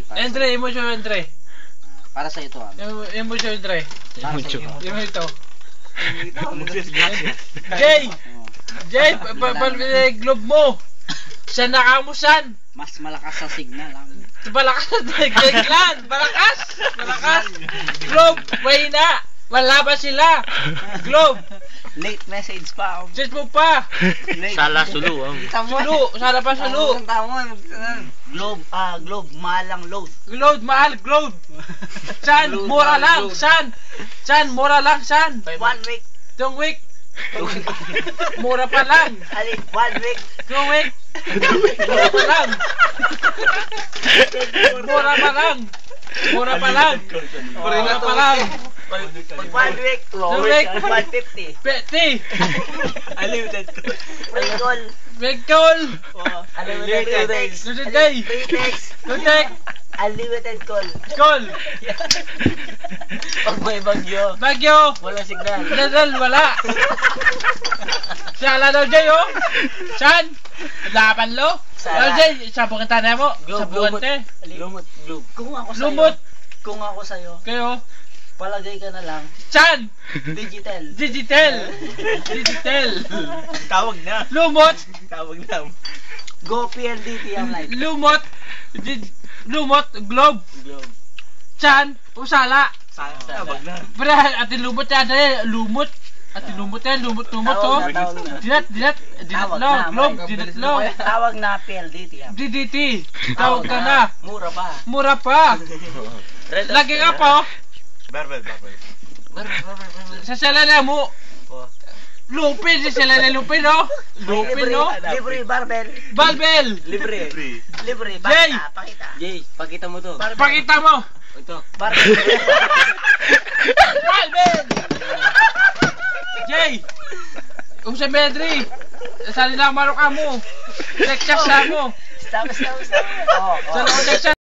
Jay. Entre, emotion entre. Para sa ito. Emotion entre. Para sa iyo. Yung ito. Jay! Jay, globe mo! Sa nakamusan! Mas malakas sa signal. Malakas! Gaglan! Malakas! Malakas! Globe! Mahina! Wala ba sila? Globe! Late message pa. Search mo pa! Sala sulu. Sulu! Sala pa sulu! Globe, globe, malang load. Globe! Mahal! Globe! San? Mura lang! San? San? Mura lang! San? 1 week. 2 week! Mura pa lang! 1 week. 2 week! Mura pa lang! Mura pa lang! Mura pa lang! Mura pa lang! 1 week. 2 week! 150. Peti! Unlimited call. Big call! Unlimited text. Today! Free text. Tutek! Unlimited call. Call! Pag may bagyo, Bagyo! wala signal. Nadal, wala! Sala daw, Jay, oh! San? Laban lo? Sala. Jay, sabungan tanay mo? Sabungan te? Lumot. Kung ako sa'yo. Lumot! Kung ako sa'yo, Kayo? palagay ka na lang. San? Digital. Digital! Digital! Tawag na. Lumot! Tawag na. Go PLDT ang light. Lumot! Lumot! Globe! Globe. San? Usala! Tawag na. Pero atin lumot yan eh. Lumot! Atin lumot yan. Lumot, oh. Tawag na. Dinat Tawag lo. na, Globe, Mike. dinat lo. Tawag na PLDT ang. DDT! Tawag ka na! Mura pa. Mura pa! Lagi ka pa, oh! Barbel. Sa salala mo! Lupin! Sa salala Lupin, oh! Lupin, oh! Libre, barbell. Balbel! Libre. Libre. Jay! Pakita. Jay, pakita mo to. Pakita mo! Ito. Barbell. Balbel! Jay! Usay Bedri! Sali na marok mo! Texas na mo! Stop. Oh. Sa Texas